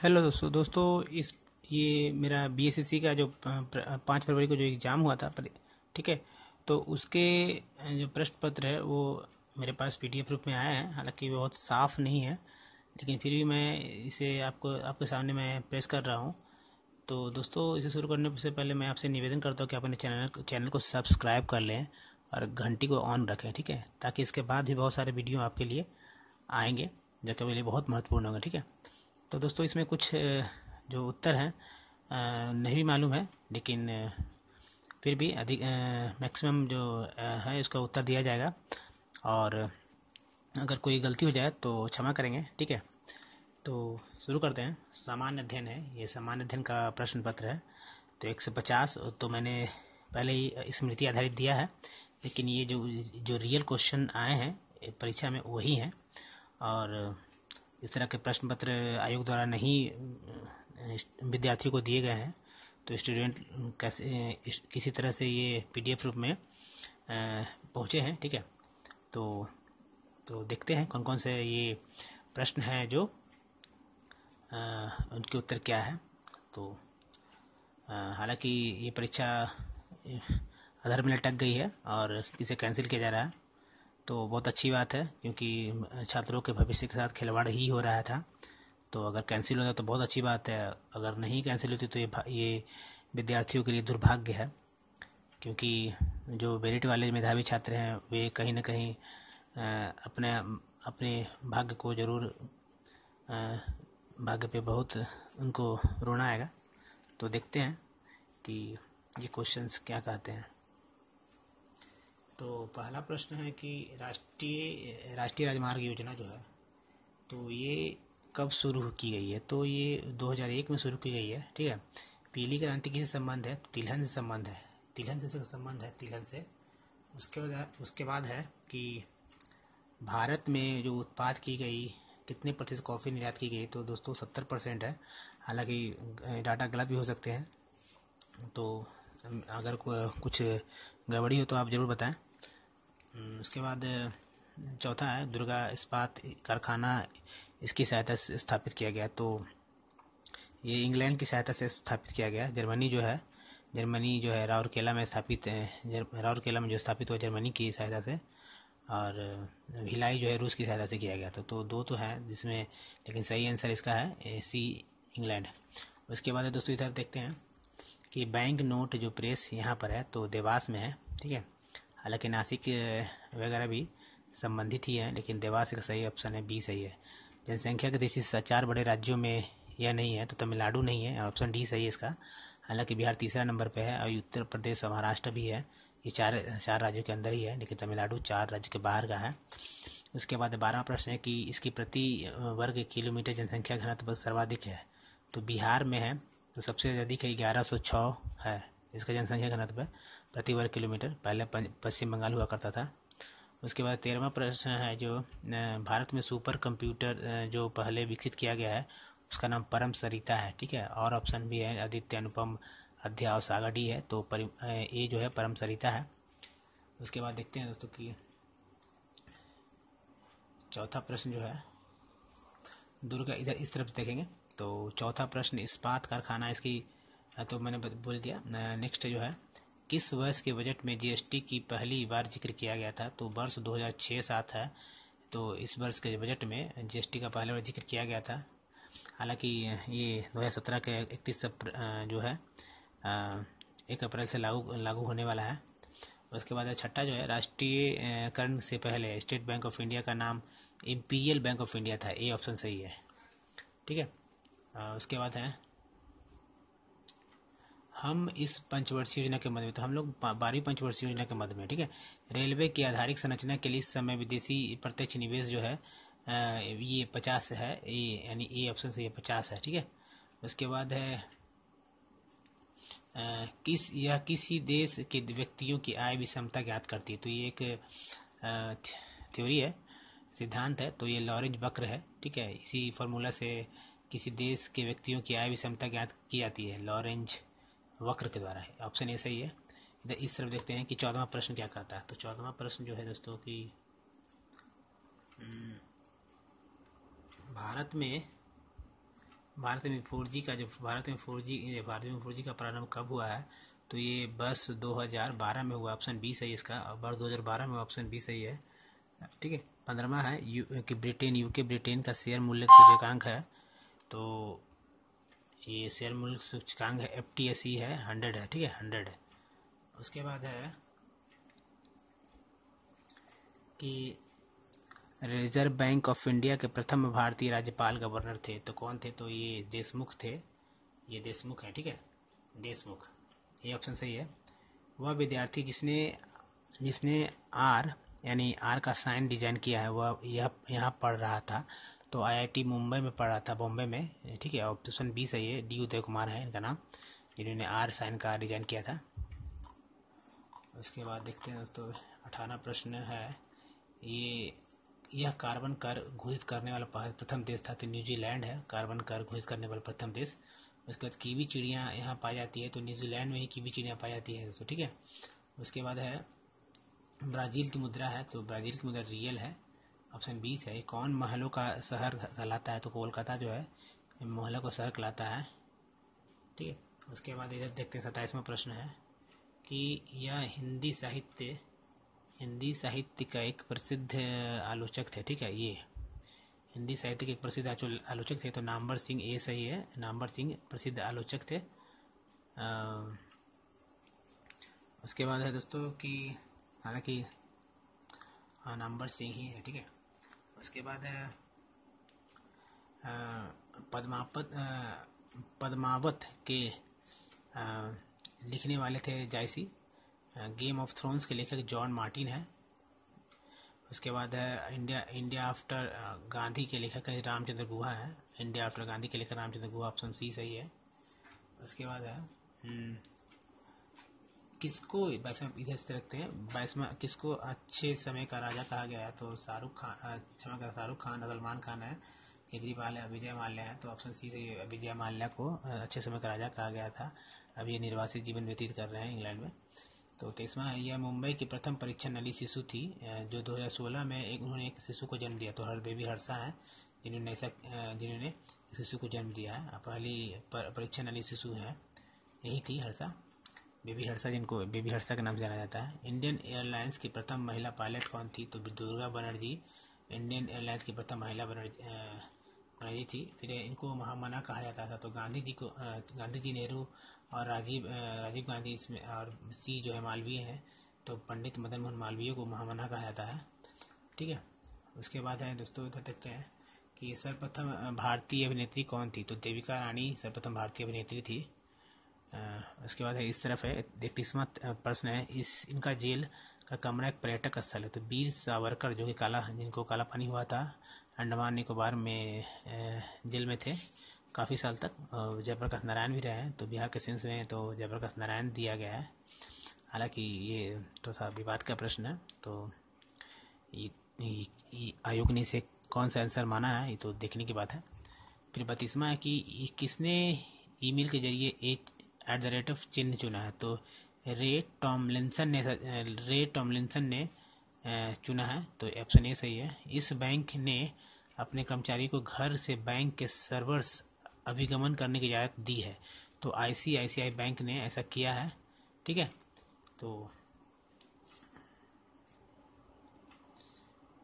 Hello दोस्तों इस ये मेरा बीएसएससी का जो 5 फरवरी को जो एग्ज़ाम हुआ था ठीक है। तो उसके जो प्रश्न पत्र है वो मेरे पास पीडीएफ रूप में आया है। हालांकि वो बहुत साफ़ नहीं है, लेकिन फिर भी मैं इसे आपके सामने मैं प्रेस कर रहा हूँ। तो दोस्तों, इसे शुरू करने से पहले मैं आपसे निवेदन करता हूँ कि आप अपने चैनल को सब्सक्राइब कर लें और घंटी को ऑन रखें, ठीक है, ताकि इसके बाद भी बहुत सारे वीडियो आपके लिए आएंगे जो कि मेरे लिए बहुत महत्वपूर्ण होंगे, ठीक है। तो दोस्तों, इसमें कुछ जो उत्तर हैं नहीं भी मालूम है, लेकिन फिर भी अधिक मैक्सिमम जो है उसका उत्तर दिया जाएगा। और अगर कोई गलती हो जाए तो क्षमा करेंगे, ठीक है। तो शुरू करते हैं। सामान्य अध्ययन है, ये सामान्य अध्ययन का प्रश्न पत्र है। तो 150 तो मैंने पहले ही स्मृति आधारित दिया है, लेकिन ये जो रियल क्वेश्चन आए हैं परीक्षा में वही हैं। और इस तरह के प्रश्न पत्र आयोग द्वारा नहीं विद्यार्थियों को दिए गए हैं। तो स्टूडेंट कैसे किसी तरह से ये पीडीएफ रूप में पहुँचे हैं, ठीक है। तो देखते हैं कौन कौन से ये प्रश्न हैं जो उनके उत्तर क्या है। तो हालांकि ये परीक्षा आधार में लटक गई है और इसे कैंसिल किया जा रहा है, तो बहुत अच्छी बात है, क्योंकि छात्रों के भविष्य के साथ खिलवाड़ ही हो रहा था। तो अगर कैंसिल होता तो बहुत अच्छी बात है, अगर नहीं कैंसिल होती तो ये विद्यार्थियों के लिए दुर्भाग्य है, क्योंकि जो मेरिट वाले मेधावी छात्र हैं वे कहीं ना कहीं अपने अपने भाग्य को जरूर भाग्य पे बहुत उनको रोना आएगा। तो देखते हैं कि ये क्वेश्चंस क्या कहते हैं। तो पहला प्रश्न है कि राष्ट्रीय राजमार्ग योजना जो है, तो ये कब शुरू की गई है। तो ये 2001 में शुरू की गई है, ठीक है। पीली क्रांति किससे संबंध है, तिलहन से संबंध है, तिलहन से। उसके बाद है कि भारत में जो उत्पाद की गई कितने प्रतिशत कॉफ़ी निर्यात की गई। तो दोस्तों 70% है, हालांकि डाटा गलत भी हो सकते हैं। तो अगर कुछ गड़बड़ी हो तो आप ज़रूर बताएं। उसके बाद चौथा है दुर्गा इस्पात कारखाना इसकी सहायता से स्थापित किया गया। तो ये इंग्लैंड की सहायता से स्थापित किया गया। जर्मनी जो है राउरकेला में स्थापित हुआ जर्मनी की सहायता से, और भिलाई जो है रूस की सहायता से किया गया था। तो दो तो है जिसमें, लेकिन सही आंसर इसका है सी, इंग्लैंड। उसके बाद दोस्तों इधर देखते हैं कि बैंक नोट जो प्रेस यहाँ पर है तो देवास में है, ठीक है। हालांकि नासिक वगैरह भी संबंधित ही है, लेकिन देवास का सही ऑप्शन है, बी सही है। जनसंख्या के दृष्टि से 4 बड़े राज्यों में यह नहीं है, तो तमिलनाडु नहीं है, ऑप्शन डी सही है इसका। हालांकि बिहार तीसरा नंबर पे है और उत्तर प्रदेश और महाराष्ट्र भी है। ये चार राज्यों के अंदर ही है, लेकिन तमिलनाडु 4 राज्य के बाहर का है। उसके बाद 12वां प्रश्न है कि इसकी प्रति वर्ग किलोमीटर जनसंख्या घनत्व सर्वाधिक है। तो बिहार में है, तो सबसे अधिक है 1106 है इसका जनसंख्या घनत्व प्रति वर्ग किलोमीटर। पहले पश्चिम बंगाल हुआ करता था। उसके बाद 13वां प्रश्न है जो भारत में सुपर कंप्यूटर जो पहले विकसित किया गया है उसका नाम परम सरिता है, ठीक है। और ऑप्शन भी है आदित्य, अनुपम, अध्या और सागा, डी है। तो ये जो है परम सरिता है। उसके बाद देखते हैं दोस्तों कि चौथा प्रश्न जो है दुर्गा, इधर इस तरफ देखेंगे। तो चौथा प्रश्न इस्पात कारखाना इसकी, तो मैंने बोल दिया। नेक्स्ट जो है किस वर्ष के बजट में जीएसटी की पहली बार जिक्र किया गया था। तो वर्ष 2006-07 है। तो इस वर्ष के बजट में जीएसटी का पहली बार जिक्र किया गया था। हालांकि ये 2017 के 31 जो है 1 अप्रैल से लागू होने वाला है। उसके बाद छठा जो है राष्ट्रीयकरण से पहले स्टेट बैंक ऑफ इंडिया का नाम इंपीरियल बैंक ऑफ इंडिया था। ए ऑप्शन सही है, ठीक है। उसके बाद है हम इस पंचवर्षीय योजना के मध्य में, तो हम लोग 12वीं पंचवर्षीय योजना के मध्य में, ठीक है। रेलवे की आधारिक संरचना के लिए इस समय विदेशी प्रत्यक्ष निवेश जो है ये 50 है, यानी ए ऑप्शन से ये 50 है, ठीक है। उसके बाद है किसी देश के व्यक्तियों की आय विषमता ज्ञात करती है। तो ये एक थ्योरी है, सिद्धांत है। तो ये लॉरेंज वक्र है, ठीक है। इसी फॉर्मूला से किसी देश के व्यक्तियों की आय विषमता ज्ञात की जाती है लॉरेंज वक्र के द्वारा है। ऑप्शन ए सही है। इधर इस तरफ देखते हैं कि 14वां प्रश्न क्या कहता है। तो 14वां प्रश्न जो है दोस्तों कि भारत में भारत में 4G का जो भारत में 4G का प्रारंभ कब हुआ है? तो ये बस 2012 में हुआ, ऑप्शन बी सही है इसका। वर्ष 2012 में ऑप्शन बी सही है। ठीक है। 15वां है यूके ब्रिटेन का शेयर मूल्य सूचकांक है। तो ये शेयर मूल्य सूचकांक है FTSE है, 100 है। ठीक है, 100 है। उसके बाद है कि रिजर्व बैंक ऑफ इंडिया के प्रथम भारतीय राज्यपाल गवर्नर थे, तो कौन थे? तो ये देशमुख थे। ये देशमुख है। ठीक है, देशमुख, ये ऑप्शन सही है। वह विद्यार्थी जिसने जिसने आर यानी आर का साइन डिजाइन किया है, वह यहाँ पढ़ रहा था। तो IIT मुंबई में पढ़ रहा था, बॉम्बे में। ठीक है, ऑप्शन बी सही है। D उदय कुमार है इनका नाम, जिन्होंने आर साइन का डिजाइन किया था। उसके बाद देखते हैं दोस्तों, 18वां प्रश्न है। यह कार्बन कर घोषित करने वाला प्रथम देश था, तो न्यूजीलैंड है कार्बन कर घोषित करने वाला प्रथम देश। उसके बाद कीवी चिड़िया यहाँ पाई जाती है, तो न्यूजीलैंड में ही कीवी चिड़िया पाई जाती है दोस्तों। ठीक है। उसके बाद है ब्राज़ील की मुद्रा है, तो ब्राज़ील की मुद्रा रियल है, ऑप्शन 20 है। कौन महलों का शहर कहलाता है? तो कोलकाता जो है महलों का शहर कहलाता है। ठीक है। उसके बाद इधर देखते हैं 27वां प्रश्न है कि यह हिंदी साहित्य का एक प्रसिद्ध आलोचक थे। ठीक है, ये हिंदी साहित्य के एक प्रसिद्ध आलोचक थे, तो नामवर सिंह, ये सही है। नामवर सिंह प्रसिद्ध आलोचक थे। उसके बाद है दोस्तों कि हालांकि नामवर सिंह ही है। ठीक है। उसके बाद है पद्मावत के लिखने वाले थे जायसी। गेम ऑफ थ्रोन्स के लेखक जॉन मार्टिन है। उसके बाद है इंडिया आफ्टर गांधी के लेखक है रामचंद्र गुहा है। इंडिया आफ्टर गांधी के लेखक रामचंद्र गुहा, ऑप्शन सी सही है। उसके बाद है किसको, इधर से रखते हैं, 22वां, किसको अच्छे समय का राजा कहा गया है? तो शाहरुख खान, सलमान खान है, केजरीवाल है, विजय माल्या है। तो ऑप्शन सी से विजय माल्या को अच्छे समय का राजा कहा गया था। अब ये निर्वासित जीवन व्यतीत कर रहे हैं इंग्लैंड में। तो 23वां, यह मुंबई की प्रथम परीक्षा नली शिशु थी, जो 2016 में उन्होंने एक शिशु को जन्म दिया। तो बेबी हर्षा है जिन्होंने शिशु को जन्म दिया है। पहली परीक्षा नली शिशु है, यही थी हर्षा, बेबी हर्षा, जिनको बेबी हर्षा के नाम से जाना जाता है। इंडियन एयरलाइंस की प्रथम महिला पायलट कौन थी? तो दुर्गा बनर्जी इंडियन एयरलाइंस की प्रथम महिला बनर्जी थी। फिर इनको महामना कहा जाता था। तो गांधी जी, नेहरू और राजीव गांधी इसमें, और सी जो है मालवीय है, तो पंडित मदन मोहन मालवीय को महामना कहा जाता है। ठीक है। उसके बाद है दोस्तों, इधर देखते हैं कि सर्वप्रथम भारतीय अभिनेत्री कौन थी? तो देविका रानी सर्वप्रथम भारतीय अभिनेत्री थी। उसके बाद है इस तरफ है 31वां प्रश्न है, इनका जेल का कमरा एक पर्यटक स्थल है। तो वीर सावरकर, जो कि जिनको काला पानी हुआ था, अंडमान निकोबार में जेल में थे काफ़ी साल तक। जयप्रकाश नारायण भी रहे हैं, तो बिहार के सेंस में तो जयप्रकाश नारायण दिया गया है। हालांकि ये तो सा विवाद का प्रश्न है, तो आयोग ने इसे कौन सा आंसर माना है, ये तो देखने की बात है। फिर 32वां है कि किसने ईमेल के जरिए @ चिन्ह चुना है? तो रे टॉमलिंसन ने चुना है, तो ऑप्शन ए सही है। इस बैंक ने अपने कर्मचारी को घर से बैंक के सर्वर्स अभिगमन करने की इजाज़त दी है। तो ICICI बैंक ने ऐसा किया है। ठीक है। तो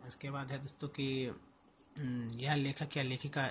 उसके बाद है दोस्तों कि यह लेखक या लेखिका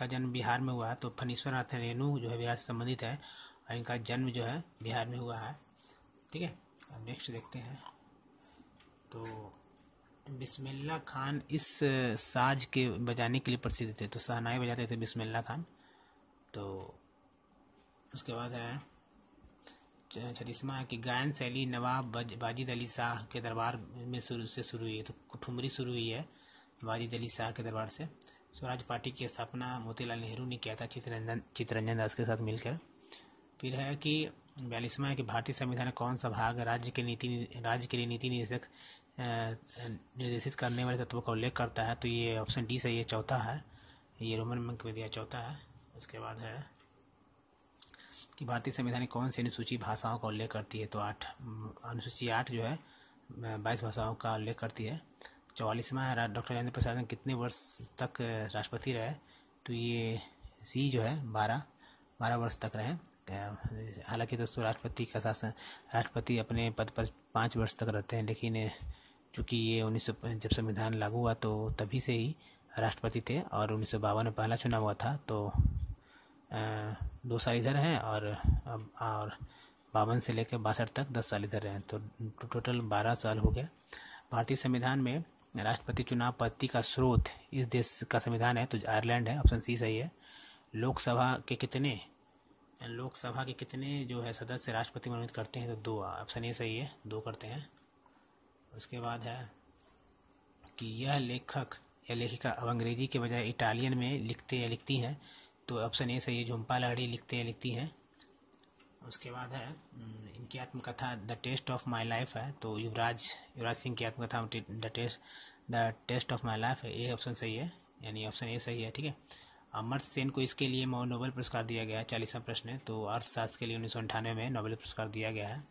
जन्म बिहार में हुआ है। तो फणीश्वर नाथ रेणु जो है बिहार से संबंधित है, और इनका जन्म जो है बिहार में हुआ है। ठीक है। अब नेक्स्ट देखते हैं। तो बिस्मिल्लाह खान इस साज के बजाने के लिए प्रसिद्ध थे। तो शहनाई बजाते थे बिस्मिल्लाह खान। तो उसके बाद है 36वां है कि गायन शैली नवाब वाजिद अली शाह के दरबार में शुरू हुई है। तो ठुमरी शुरू हुई है वाजिद अली शाह के दरबार से। स्वराज पार्टी की स्थापना मोतीलाल नेहरू ने किया था चित्तरंजन दास के साथ मिलकर। फिर है कि 42वां है कि भारतीय संविधान में कौन सा भाग राज्य के लिए नीति निर्देशित करने वाले तत्वों का उल्लेख करता है? तो ये ऑप्शन डी सही है, चौथा है। ये रोमन अंक में दिया चौथा है। उसके बाद है कि भारतीय संविधान में कौन सी अनुसूची भाषाओं का उल्लेख करती है? तो अनुसूची 8 जो है 22 भाषाओं का उल्लेख करती है। 44वां है डॉक्टर राजेंद्र प्रसाद कितने वर्ष तक राष्ट्रपति रहे? तो ये सी जो है 12 वर्ष तक रहें। हालांकि दोस्तों राष्ट्रपति अपने पद पर 5 वर्ष तक रहते हैं, लेकिन चूँकि ये 1900 जब संविधान लागू हुआ तो तभी से ही राष्ट्रपति थे, और 1952 में पहला चुनाव हुआ था, तो 2 साल इधर हैं और 52 से लेकर 62 तक 10 साल इधर हैं, तो टोटल 12 साल हो गया। भारतीय संविधान में राष्ट्रपति चुनाव पद्धति का स्रोत इस देश का संविधान है, तो आयरलैंड है, ऑप्शन सी सही है। लोकसभा के कितने जो है सदस्य राष्ट्रपति मनोनीत करते हैं, तो 2, ऑप्शन ए सही है, 2 करते हैं। उसके बाद है कि यह लेखक या लेखिका अब अंग्रेजी के बजाय इटालियन में लिखते या लिखती हैं, तो ऑप्शन ए सही है, झुम्पा लाहिड़ी लिखते या लिखती हैं। उसके बाद है इनकी आत्मकथा the test of my life है, तो युवराज सिंह की आत्मकथा the test of my life है, ये ऑप्शन सही है, यानी ऑप्शन ए सही है, ठीक है। अमर्त्य सेन को इसके लिए नोबेल पुरस्कार दिया गया है, 40वां प्रश्न है, तो अर्थशास्त्र के लिए 1998 में नोबेल पुरस्कार दिया गया है।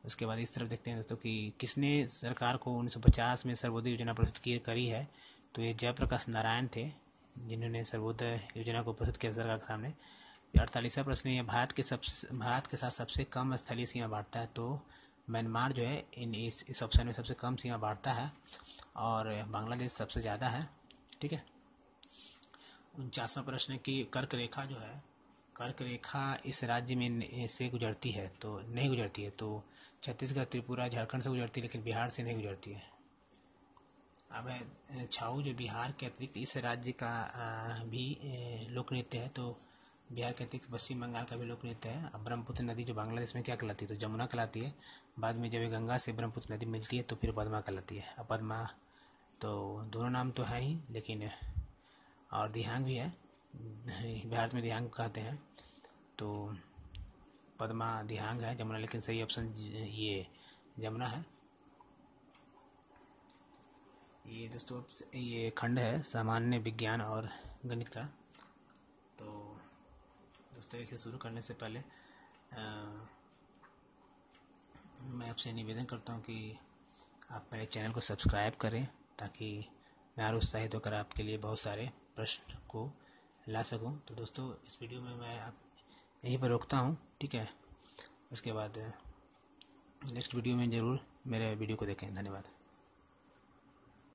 उसके बाद इस तरफ देखते हैं दोस्तों कि किसने सरकार को 1950 में सर्वोदय योजना प्रस्तुत करी है, तो ये जयप्रकाश नारायण थे जिन्होंने सर्वोदय योजना को प्रस्तुत किया सरकार के सामने। 48वां प्रश्न है, भारत के साथ सबसे कम स्थलीय सीमा बांटता है, तो म्यांमार जो है इस ऑप्शन में सबसे कम सीमा बांटता है, और बांग्लादेश सबसे ज़्यादा है, ठीक है। 49वां प्रश्न की कर्क रेखा जो है, कर्क रेखा इस राज्य में से गुजरती है, तो नहीं गुजरती है, तो छत्तीसगढ़, त्रिपुरा, झारखंड से गुजरती है, लेकिन बिहार से नहीं गुजरती है। अब है छाऊ जो बिहार के अतिरिक्त इस राज्य का भी लोक नृत्य है, तो बिहार के अतिरिक्त पश्चिम बंगाल का भी लोक नृत्य है। अब ब्रह्मपुत्र नदी जो बांग्लादेश में क्या कहलाती है, तो जमुना कहलाती है। बाद में जब गंगा से ब्रह्मपुत्र नदी मिलती है तो फिर पद्मा कहलाती है। अब पद्मा तो दोनों नाम तो है ही, लेकिन और दिहांग भी है, बिहार में दिहांग कहते हैं, तो पद्मा दिहांग है, जमुना लेकिन सही ऑप्शन ये जमुना है। ये दोस्तों ये खंड है सामान्य विज्ञान और गणित का। तो दोस्तों इसे शुरू करने से पहले मैं आपसे निवेदन करता हूँ कि आप मेरे चैनल को सब्सक्राइब करें, ताकि मैं और उत्साहित होकर आपके लिए बहुत सारे प्रश्न को ला सकूं। तो दोस्तों इस वीडियो में मैं आप यहीं पर रोकता हूं, ठीक है। उसके बाद नेक्स्ट वीडियो में ज़रूर मेरे वीडियो को देखें। धन्यवाद।